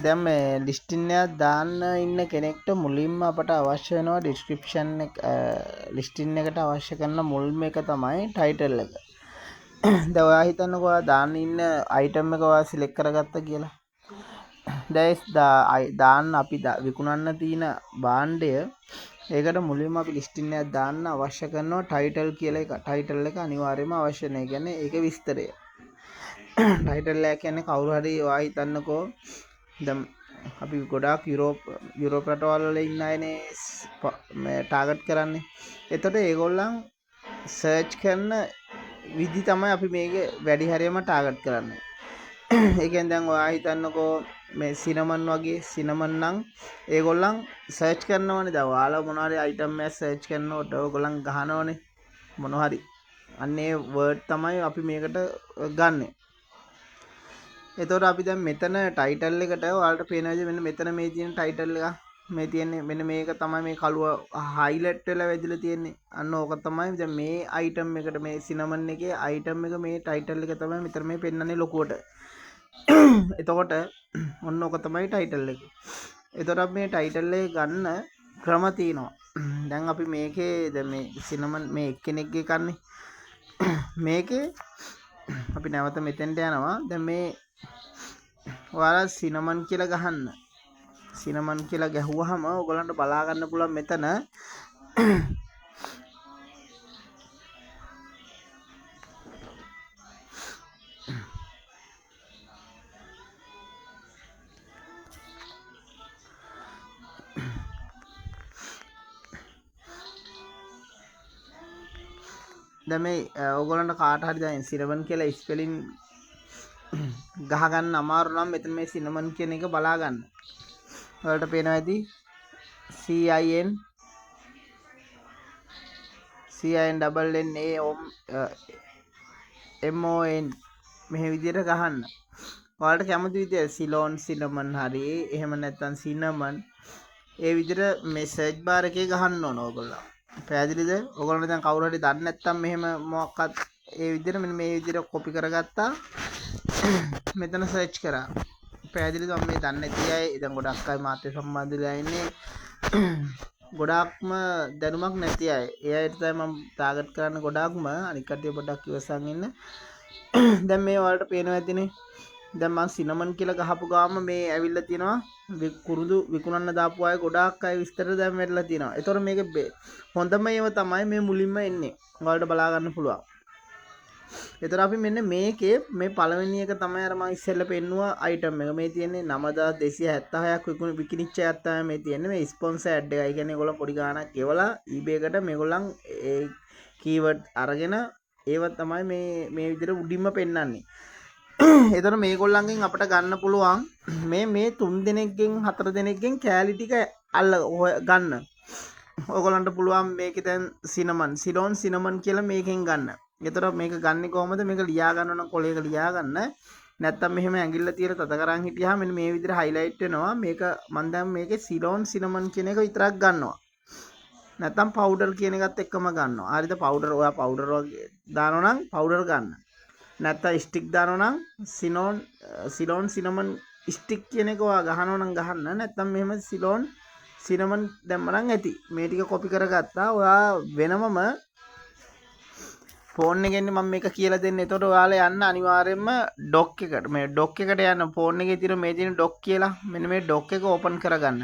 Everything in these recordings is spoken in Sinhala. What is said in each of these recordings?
දැන් මේ ලිස්ටින් එකක් දාන්න ඉන්න කෙනෙක්ට මුලින්ම අපට අවශ්‍ය වෙනවා ඩිස්ක්‍රිප්ෂන් එක ලිස්ටින් එකට අවශ්‍ය කරන මුල්ම එක තමයි ටයිටල් එක. දැන් ඔයා හිතන්නකෝ ඔයා දාන්න ඉන්න අයිටම් එක ඔයා සිලෙක්ට් කරගත්තා කියලා. දැන් දාන්න අපි විකුණන්න තියෙන භාණ්ඩය ඒකට මුලින්ම අපි ලිස්ටින් එකක් දාන්න අවශ්‍ය කරනවා ටයිටල් කියලා එක. ටයිටල් එක අනිවාර්යයෙන්ම අවශ්‍ය නැහැ. කියන්නේ ඒකේ විස්තරය. ටයිටල් එක කියන්නේ කවුරු හරි ඔයා හිතන්නකෝ දැන් අපි ගොඩාක් යුරෝප රටවල් වල ඉන්න අයනේ මේ ටාගට් කරන්නේ. එතකොට ඒගොල්ලන් සර්ච් කරන විදි තමයි අපි මේක වැඩි හරියම ටාගට් කරන්නේ. ඒ කියන්නේ දැන් ඔයා හිතන්නකෝ මේ සිනමන් වගේ සිනමන් නම් ඒගොල්ලන් සර්ච් කරනවනේ. දැන් ඔයාලා මොනවා හරි අයිටම් එකක් සර්ච් කරනකොට ඔයගොල්ලන් ගහනවනේ මොනවා හරි. අන්න ඒ වර්ඩ් තමයි අපි මේකට ගන්නෙ. එතකොට අපි දැන් මෙතන ටයිටල් එකට ඔයාලට පේනවා මෙන්න මෙතන මේ තියෙන ටයිටල් එක මේ තියෙන්නේ මෙන්න මේක තමයි මේ කළුව හයිලයිට් වෙලා වැදිලා තියෙන්නේ. අන්න ඕක තමයි දැන් මේ අයිටම් එකට මේ සිනමන් එකේ අයිටම් එක මේ ටයිටල් එක තමයි මෙතන මේ පෙන්නන්නේ ලොකුවට. එතකොට ඔන්න ඕක තමයි ටයිටල් එක. එතකොට අපි මේ ටයිටල් එක ගන්න ක්‍රම තියෙනවා. දැන් අපි මේකේ දැන් මේ සිනමන් මේ එක්කෙනෙක්ගේ කන්නේ මේකේ අපි නැවත මෙතෙන්ට යනවා. දැන් මේ ඔයාලා සිනමන් කියලා ගහන්න. සිනමන් කියලා ගැහුවාම ඔයගලන්ට බලා ගන්න පුළුවන් මෙතන දැන් මේ ඔයගලන්ට කාට හරි දැන් සිනමන් කියලා ස්පෙලින් ගහ ගන්න අමාරු නම් මෙතන මේ සිනමන් කියන එක බලා ගන්න. ඔයාලට පේනවා ඇති CINNAMON මෙහෙ විදිහට ගහන්න. ඔයාලට කැමති විදිහ සිලෝන් සිනමන් හරි එහෙම නැත්නම් සිනමන් ඒ විදිහට මේ සර්ච් බාර් එකේ ගහන්න ඕන ඔයගොල්ලෝ. පැහැදිලිද? ඔයගොල්ලෝ දැන් කවුරු හරි දන්නේ නැත්නම් මෙහෙම මොකක්වත් ඒ විදිහට මෙන්න මේ විදිහට කොපි කරගත්තා මෙතන සර්ච් කරා. පැහැදිලිද? මම මේ දන්නේ නැති අය දැන් ගොඩක් අය මාත් එක්ක සම්බන්ධ වෙලා ඉන්නේ. ගොඩාක්ම දැනුමක් නැති අය. ඒ අයට තමයි මම ටාගට් කරන්න ගොඩාක්ම. අනික් කට්ටිය පොඩ්ඩක් ඉවසන් ඉන්න. දැන් මේ වලට පේනවා ඇතිනේ. දැන් මම සිනමන් කියලා ගහපු ගාම මේ ඇවිල්ලා තියෙනවා කුරුදු විකුණන්න දාපු අය ගොඩාක් අය විස්තර දැන් වැටලා තියෙනවා. ඒතකොට මේක හොඳම ඒවා තමයි මේ මුලින්ම එන්නේ. ඔයාලට බලා ගන්න පුළුවන්. එතකොට අපි මෙන්න මේකේ මේ පළවෙනි එක තමයි අර මම ඉස්සෙල්ලා පෙන්නුවා අයිටම් එක. මේ තියෙන්නේ 9276ක් විකිනිච්ච එකක් තමයි මේ තියෙන්නේ. මේ ස්පොන්සර් ඇඩ් එක. ඒ කියන්නේ ඒගොල්ලෝ පොඩි ගාණක් ගෙවලා eBay එකට මේගොල්ලන් ඒ කීවර්ඩ් අරගෙන ඒව තමයි මේ විදිහට උඩින්ම පෙන්වන්නේ. එතකොට මේගොල්ලන්ගෙන් අපිට ගන්න පුළුවන් මේ 3 දෙනෙක්ගෙන් 4 දෙනෙක්ගෙන් කැලි ටික ගන්න. ඔයගොල්ලන්ට පුළුවන් මේකේ දැන් සිලෝන් සිනමන් කියලා මේකෙන් ගන්න. එතකොට මේක ගන්නේ කොහොමද? මේක ලියා ගන්න ඕන කොලයක ලියා ගන්න. නැත්තම් මෙහෙම ඇඟිල්ල තියලා තද කරන් හිටියාම මෙන්න මේ විදිහට හයිලයිට් වෙනවා. මේක මම දැන් මේකේ සිලෝන් සිනමන් කියන එක විතරක් ගන්නවා. නැත්තම් පවුඩර් කියන එකත් එක්කම ගන්නවා. හරිද? පවුඩර් ඔයා පවුඩර් වගේ දානවා නම් පවුඩර් ගන්න. නැත්තම් ස්ටික් දානවා නම් සිලෝන් සිනමන් ස්ටික් කියන එක ඔයා ගහනවා නම් ගහන්න. නැත්තම් මෙහෙම සිලෝන් සිනමන් දැම්ම නම් ඇති. මේ ටික කොපි කරගත්තා. ඔයා වෙනමම ෆෝන් එකෙන් මම මේක කියලා දෙන්න. එතකොට ඔයාලා යන්න අනිවාර්යයෙන්ම ඩොක් එකට. මේ ඩොක් එකට යන්න ෆෝන් එකේ තියෙන මේ තියෙන ඩොක් කියලා. මෙන්න මේ ඩොක් එක ඕපන් කරගන්න.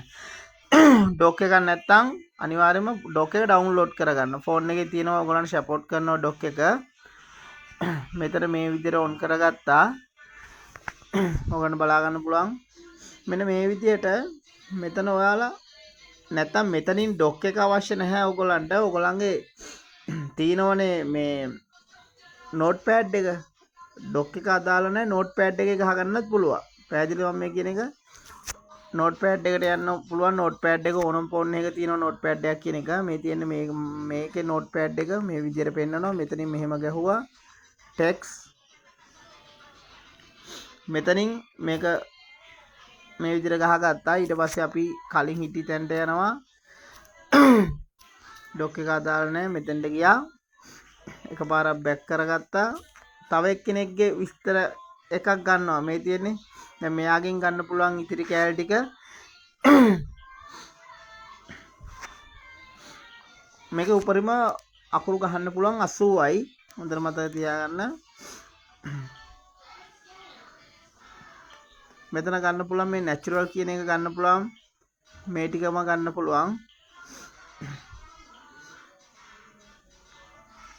ඩොක් එකක් නැත්තම් අනිවාර්යයෙන්ම ඩොක් එක ඩවුන්ලෝඩ් කරගන්න. ෆෝන් එකේ තියෙනවා ඔයගොල්ලන්ට සපෝට් කරනවා ඩොක් එක. මෙතන මේ විදිහට ඔන් කරගත්තා. ඔයගොල්ලන්ට බලා ගන්න පුළුවන්. මෙන්න මේ විදිහට මෙතන ඔයාලා නැත්තම් මෙතනින් ඩොක් එක අවශ්‍ය නැහැ ඔයගොල්ලන්ට. ඔයගොල්ලන්ගේ තියෙනවනේ මේ නෝට් පෑඩ් එක ඩොක් එක අදාළ නැහැ. නෝට් පෑඩ් එකේ ගහ ගන්නත් පුළුවන්. පැහැදිලිව මම මේ කියන එක නෝට් පෑඩ් එකට යන්න පුළුවන්. නෝට් පෑඩ් එක ඕනම ෆෝන් එකක තියෙනවා නෝට් පෑඩ් එකක් කියන එක. මේ තියෙන්නේ මේකේ නෝට් පෑඩ් එක මේ විදිහට පෙන්නනවා. මෙතනින් මෙහෙම ගැහුවා ටෙක්ස්. මෙතනින් මේක මේ විදිහට ගහගත්තා. ඊට පස්සේ අපි කලින් හිටි තැනට යනවා. ඩොක් එක අදාළ නැහැ. මෙතෙන්ට ගියා. එකපාරක් බැක් කරගත්තා. තව එක්කෙනෙක්ගේ විස්තර එකක් ගන්නවා මේ තියෙන්නේ. දැන් මෙයාගෙන් ගන්න පුළුවන් ඉතිරි කෑලි ටික මේක උපරිම අකුරු ගහන්න පුළුවන් 80යි. හොඳට මතක තියාගන්න. මෙතන ගන්න පුළුවන් මේ නැචරල් කියන එක ගන්න පුළුවන්. මේ ටිකම ගන්න පුළුවන්.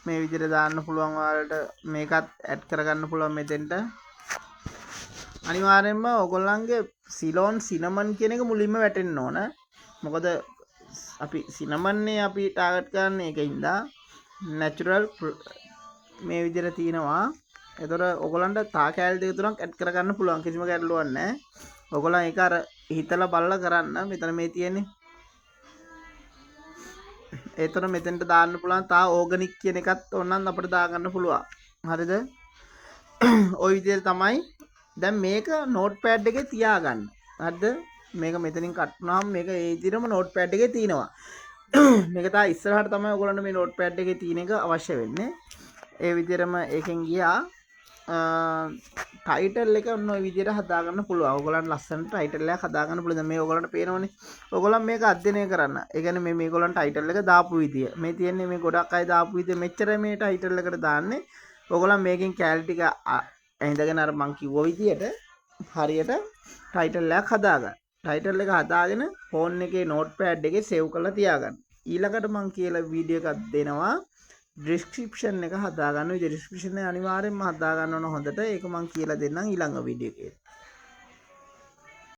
මේ විදිහට දාන්න පුළුවන් ඔයාලට මේකත් ඇඩ් කරගන්න පුළුවන් මෙතෙන්ට. අනිවාර්යෙන්ම ඔයගොල්ලන්ගේ සිලෝන් සිනමන් කියන එක මුලින්ම වැටෙන්න ඕන. මොකද අපි සිනමන්නේ අපි ටාගට් කරන්නේ ඒකින්ද නැචරල් මේ විදිහට තියෙනවා. ඒතර ඔයගොල්ලන්ට තා කෑලි දෙක තුනක් ඇඩ් කරගන්න පුළුවන්. කිසිම ගැටලුවක් නැහැ. ඔයගොල්ලන් ඒක අර හිතලා බලලා කරන්න. මෙතන මේ තියෙන්නේ. ඒතර මෙතෙන්ට දාන්න පුළුවන් තා ඕගනික් කියන එකත් ඕනනම් අපිට දාගන්න පුළුවන්. හරිද? ওই විදිහට තමයි. දැන් මේක නෝට්පෑඩ් එකේ තියාගන්න. හරිද? මේක මෙතනින් කට් වුණාම මේක ඒ විදිහටම නෝට්පෑඩ් එකේ තියෙනවා. මේක තා ඉස්සරහට තමයි ඔයගොල්ලන්ට මේ නෝට්පෑඩ් එකේ තියෙන එක අවශ්‍ය වෙන්නේ. ඒ විදිහටම ඒකෙන් ගියා ටයිටල් එක ඔන්න ඔය විදිහට හදාගන්න පුළුවන්. ඔයගොල්ලන් ලස්සනට ටයිටල් එකක් හදාගන්න පුළුවන්. දැන් මේ ඔයගොල්ලන්ට පේනවනේ. ඔයගොල්ලන් මේක අධ්‍යයනය කරන්න. ඒ කියන්නේ මේ මේගොල්ලන් ටයිටල් එක දාපු විදිය. මේ තියෙන්නේ මේ ගොඩක් අය දාපු විදිය මෙච්චරයි මේ ටයිටල් එකට දාන්නේ. ඔයගොල්ලන් මේකෙන් කැලි ටික ඇඳගෙන අර මං කිව්ව විදියට හරියට ටයිටල් එකක් හදාගන්න. ටයිටල් එක හදාගෙන ෆෝන් එකේ නෝට්පෑඩ් එකේ සේව් කරලා තියාගන්න. ඊළඟට මං කියලා වීඩියෝ එකක් දෙනවා. ඩිස්ක්‍රිප්ෂන් එක හදාගන්න. ඔය ඩිස්ක්‍රිප්ෂන් එක අනිවාර්යෙන්ම හදාගන්න ඕන හොඳට. ඒක මං කියලා දෙන්නම් ඊළඟ වීඩියෝ එකේ.